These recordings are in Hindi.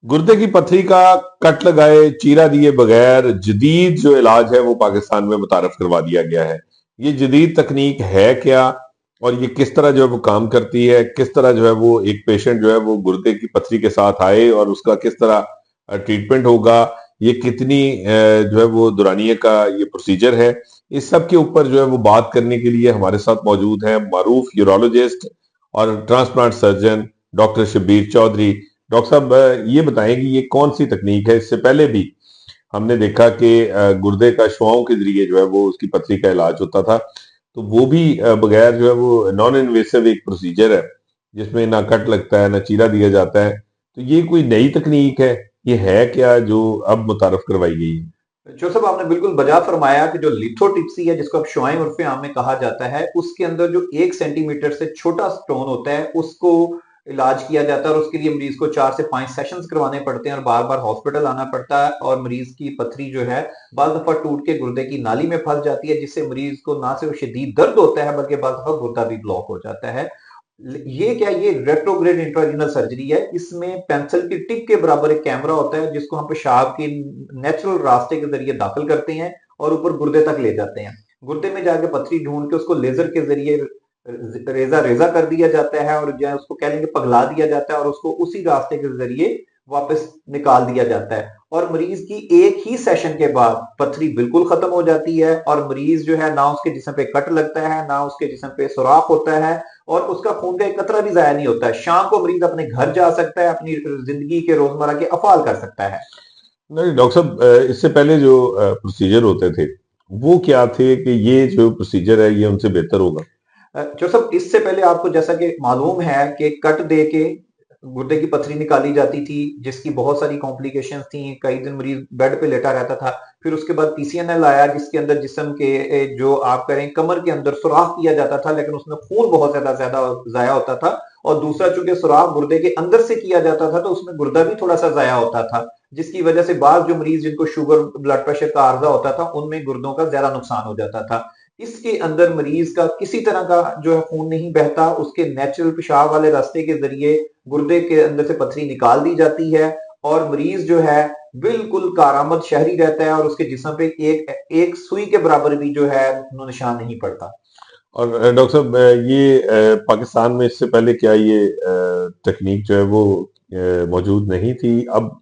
गुर्दे की पथरी का कट लगाए चीरा दिए बगैर जदीद जो इलाज है वो पाकिस्तान में मुतारफ करवा दिया गया है। ये जदीद तकनीक है क्या, और ये किस तरह जो है वो काम करती है, किस तरह जो है वो एक पेशेंट जो है वो गुर्दे की पथरी के साथ आए और उसका किस तरह ट्रीटमेंट होगा, ये कितनी जो है वो दुरानिये का ये प्रोसीजर है, इस सब के ऊपर जो है वो बात करने के लिए हमारे साथ मौजूद हैं मारूफ यूरोलॉजिस्ट और transplant surgeon doctor Shabbir Chaudhary. Doctor साहब, ये बताएं कि ये कौन सी तकनीक है। इससे पहले भी हमने देखा कि गुर्दे का श्वाओं के जरिए जो है वो उसकी पथरी का इलाज होता था, तो वो भी बगैर जो है वो नॉन इन्वेसिव एक प्रोसीजर है जिसमें ना कट लगता है ना चीरा दिया जाता है। तो ये कोई नई तकनीक है, ये है क्या जो अब मुतारफ करवाई गई है? जो सब आपने बिल्कुल बजा फरमाया कि जो लिथोट्रिप्सी है जिसको अब शुआएं उर्फे आम में कहा जाता है, उसके अंदर जो 1 सेंटीमीटर से छोटा स्टोन होता है उसको इलाज किया जाता है और उसके लिए मरीज को 4 से 5 सेशंस करवाने पड़ते हैं और बार बार हॉस्पिटल आना पड़ता है और मरीज की पथरी जो है बाल दफा टूट के गुर्दे की नाली में फंस जाती है, जिससे मरीज को ना सिर्फ शदीद दर्द होता है बल्कि बाल दफा गुर्दा भी ब्लॉक हो जाता है। ये क्या, ये रेट्रोग्रेड इंट्रारीनल सर्जरी है। इसमें पेंसिल की टिप के बराबर एक कैमरा होता है जिसको हम पेशाब के नेचुरल रास्ते के जरिए दाखिल करते हैं और ऊपर गुर्दे तक ले जाते हैं। गुर्दे में जाके पथरी ढूंढ के उसको लेजर के जरिए रेजा रेजा कर दिया जाता है और जो उसको कह लेंगे पगला दिया जाता है और उसको उसी रास्ते के जरिए वापस निकाल दिया जाता है और मरीज की एक ही सेशन के बाद पथरी बिल्कुल खत्म हो जाती है और मरीज जो है ना उसके जिस्म पे कट लगता है ना उसके जिस्म पे सुराख होता है और उसका खून का एक कतरा भी जाया नहीं होता है। शाम को मरीज अपने घर जा सकता है, अपनी जिंदगी के रोजमर्रा के अफाल कर सकता है। नहीं डॉक्टर साहब, इससे पहले जो प्रोसीजर होते थे वो क्या थे कि ये जो प्रोसीजर है ये उनसे बेहतर होगा? जो सब इससे पहले आपको जैसा कि मालूम है कि कट दे के गुर्दे की पथरी निकाली जाती थी जिसकी बहुत सारी कॉम्प्लिकेशंस थी, कई दिन मरीज बेड पे लेटा रहता था। फिर उसके बाद पीसीएनएल आया जिसके अंदर जिस्म के जो आप करें कमर के अंदर सुराख किया जाता था लेकिन उसमें खून बहुत ज्यादा ज्यादा जाया होता था और दूसरा चूंकि सुराख गुर्दे के अंदर से किया जाता था तो उसमें गुर्दा भी थोड़ा सा जाया होता था, जिसकी वजह से बाद जो मरीज जिनको शुगर ब्लड प्रेशर का आर्जा होता था उनमें गुर्दों का ज्यादा नुकसान हो जाता था। इसके अंदर मरीज का किसी तरह का जो है खून नहीं बहता, उसके नेचुरल पेशाब वाले रास्ते के जरिए गुर्दे के अंदर से पथरी निकाल दी जाती है और मरीज जो है बिल्कुल कारामद शहरी रहता है और उसके जिस्म पे एक एक सुई के बराबर भी जो है निशान नहीं पड़ता। और डॉक्टर साहब, ये पाकिस्तान में इससे पहले क्या ये तकनीक जो है वो मौजूद नहीं थी? अब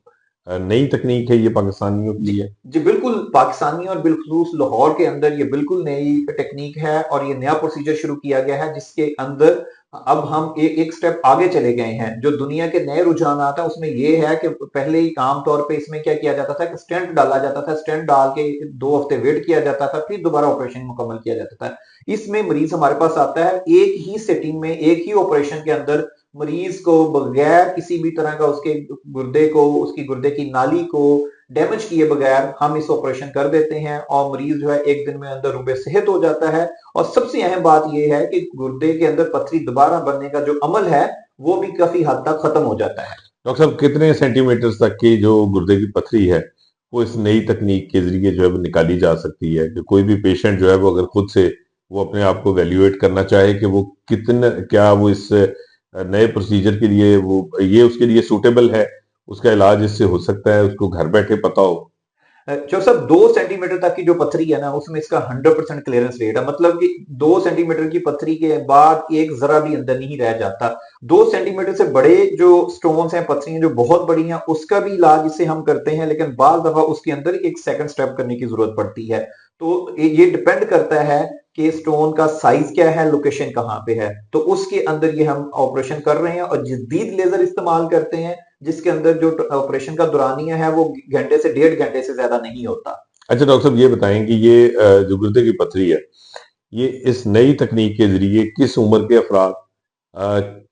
नई तकनीक है, ये पाकिस्तानियों के जी लिए? जी बिल्कुल, पाकिस्तानी और बिलखुसूस लाहौर के अंदर ये बिल्कुल नई टेक्निक है और ये नया प्रोसीजर शुरू किया गया है जिसके अंदर अब हम एक स्टेप आगे चले गए हैं। जो दुनिया के नए रुझानात है उसमें ये है कि पहले ही आम तौर पे इसमें क्या किया जाता था कि स्टेंट डाला जाता था, स्टेंट डाल के 2 हफ्ते वेट किया जाता था फिर दोबारा ऑपरेशन मुकम्मल किया जाता था। इसमें मरीज हमारे पास आता है एक ही सेटिंग में एक ही ऑपरेशन के अंदर मरीज को बगैर किसी भी तरह का उसके गुर्दे को उसकी गुर्दे की नाली को डैमेज किए बगैर हम इस ऑपरेशन कर देते हैं और मरीज जो है एक दिन में अंदर रूबे सेहत हो जाता है। और सबसे अहम बात यह है कि गुर्दे के अंदर पथरी दोबारा बनने का जो अमल है वो भी काफी हद तक खत्म हो जाता है। डॉक्टर साहब, कितने सेंटीमीटर तक की जो गुर्दे की पथरी है वो इस नई तकनीक के जरिए जो है वो निकाली जा सकती है, कि कोई भी पेशेंट जो है वो अगर खुद से वो अपने आप को वैल्यूएट करना चाहे कि वो कितना, क्या वो इस नए प्रोसीजर के लिए वो ये उसके लिए सूटेबल है, उसका इलाज इससे हो सकता है, उसको घर बैठे पता हो? जो सब 2 सेंटीमीटर तक की जो पथरी है ना उसमें इसका 100% क्लियरेंस रेट है, मतलब कि 2 सेंटीमीटर की पथरी के बाद एक जरा भी अंदर नहीं रह जाता। 2 सेंटीमीटर से बड़े जो स्टोन्स हैं पथरी जो बहुत बड़ी हैं उसका भी इलाज इससे हम करते हैं लेकिन बार दफा उसके अंदर एक सेकंड स्टेप करने की जरूरत पड़ती है। तो ये डिपेंड करता है कि स्टोन का साइज क्या है, लोकेशन कहाँ पे है, तो उसके अंदर ये हम ऑपरेशन कर रहे हैं और जदीद लेजर इस्तेमाल करते हैं जिसके अंदर जो ऑपरेशन का दौरानिया है वो घंटे से 1.5 घंटे से ज्यादा नहीं होता। अच्छा डॉक्टर साहब, ये बताएं कि ये जो गुर्दे की पथरी है ये इस नई तकनीक के जरिए किस उम्र के अफराद,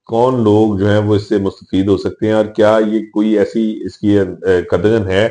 कौन लोग जो हैं वो इससे मुस्तफीद हो सकते हैं, और क्या ये कोई ऐसी इसकी कदगन है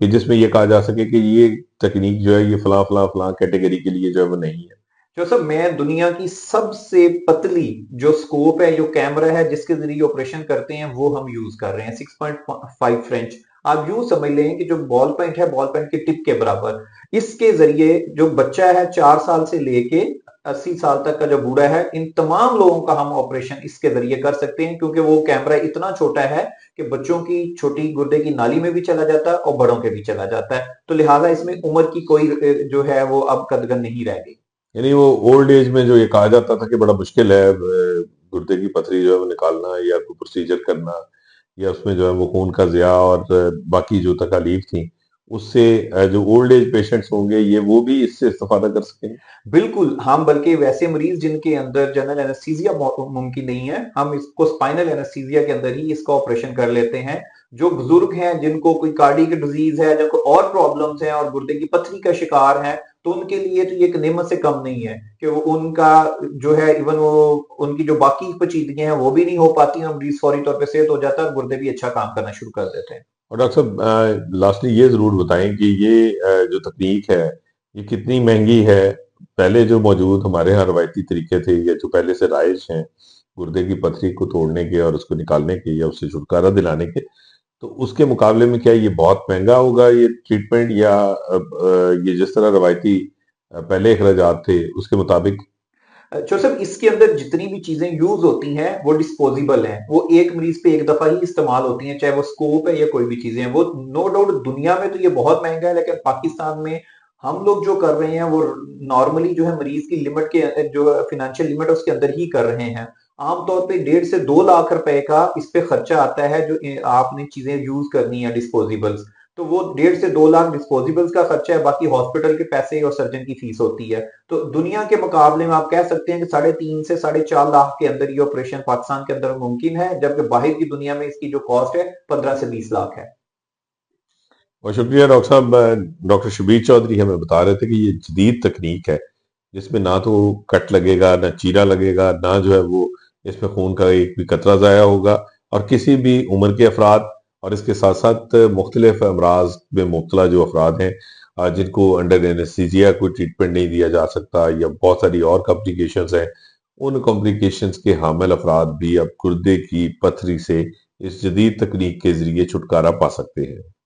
कि जिसमें ये कहा जा सके कि ये तकनीक जो है ये फलां फलां फलां कैटेगरी के लिए जो है वो नहीं है? जो सब मैं दुनिया की सबसे पतली जो स्कोप है, जो कैमरा है जिसके जरिए ऑपरेशन करते हैं वो हम यूज कर रहे हैं, 6.5 फ्रेंच। आप यूं समझ लें कि जो बॉल पॉइंट है बॉल पॉइंट के टिप के बराबर, इसके जरिए जो बच्चा है 4 साल से लेके 80 साल तक का जो बूढ़ा है, इन तमाम लोगों का हम ऑपरेशन इसके जरिए कर सकते हैं, क्योंकि वो कैमरा इतना छोटा है कि बच्चों की छोटी गुर्दे की नाली में भी चला जाता है और बड़ों के भी चला जाता है। तो लिहाजा इसमें उम्र की कोई जो है वो अब कदगन नहीं रह गई। यानी वो ओल्ड एज में जो ये कहा जाता था कि बड़ा मुश्किल है गुर्दे की पथरी जो है वो निकालना या कोई प्रोसीजर करना या उसमें जो है वो खून का ज़िया और बाकी जो तकालीफ थी उससे जो ओल्ड एज पेशेंट्स होंगे ये वो भी इससे इस्तेफादा कर सकेंगे। बिल्कुल, हम बल्कि वैसे मरीज जिनके अंदर जनरल एनेस्थीसिया मुमकिन नहीं है, हम इसको स्पाइनल एनेस्थीसिया के अंदर ही इसका ऑपरेशन कर लेते हैं। जो बुजुर्ग हैं, जिनको कोई कार्डियक डिजीज है, जिनको और प्रॉब्लम्स हैं और गुर्दे की पथरी का शिकार हैं, तो उनके लिए तो ये एक नेमत से कम नहीं है कि वो उनका जो है इवन वो उनकी जो बाकी पेचीदगियां हैं वो भी नहीं हो पाती हैं, मरीज फौरी तौर पे सेहत हो जाता है और गुर्दे भी अच्छा काम करना शुरू कर देते हैं। और डॉक्टर साहब लास्टली ये ज़रूर बताएं कि ये जो तकनीक है ये कितनी महंगी है। पहले जो मौजूद हमारे यहाँ रवायती तरीके थे या जो पहले से राइज हैं गुर्दे की पथरी को तोड़ने के और उसको निकालने के या उससे छुटकारा दिलाने के, तो उसके मुकाबले में क्या ये बहुत महंगा होगा ये ट्रीटमेंट या ये जिस तरह रवायती पहले अखराजात थे उसके मुताबिक। जोसेफ, इसके अंदर जितनी भी चीजें यूज होती हैं वो डिस्पोजेबल हैं, वो एक मरीज पे एक दफा ही इस्तेमाल होती हैं, चाहे वो स्कोप है या कोई भी चीजें हैं। वो नो डाउट दुनिया में तो ये बहुत महंगा है, लेकिन पाकिस्तान में हम लोग जो कर रहे हैं वो नॉर्मली जो है मरीज की लिमिट के जो फाइनेंशियल लिमिट है उसके अंदर ही कर रहे हैं। आमतौर पे 1.5 से 2 लाख रुपए का इस पे खर्चा आता है जो आपने चीजें यूज करनी है डिस्पोजेबल्स। तो वो 1.5 से 2 लाख डिस्पोजेबल्स का खर्चा है, बाकी हॉस्पिटल के पैसे और सर्जन की फीस होती है। तो दुनिया के मुकाबले में आप कह सकते हैं कि 3.5 से 4.5 लाख के अंदर ये ऑपरेशन पाकिस्तान के अंदर मुमकिन है, जबकि बाहर की दुनिया में इसकी जो कॉस्ट है 15 से 20 लाख है। बहुत शुक्रिया डॉक्टर साहब। डॉक्टर शबीर चौधरी हमें बता रहे थे कि ये जदीद तकनीक है जिसमें ना तो कट लगेगा ना चीरा लगेगा ना जो है वो इसमें खून का एक भी कतरा ज़ाया होगा और किसी भी उम्र के अफराद और इसके साथ साथ मुख्तलिफ अमराज में मुब्तला जो अफराद हैं जिनको अंडर एनेस्थीसिया कोई ट्रीटमेंट नहीं दिया जा सकता या बहुत सारी और कॉम्प्लिकेशंस हैं, उन कॉम्प्लिकेशंस के हामिल अफराद भी अब गुर्दे की पथरी से इस जदीद तकनीक के जरिए छुटकारा पा सकते हैं।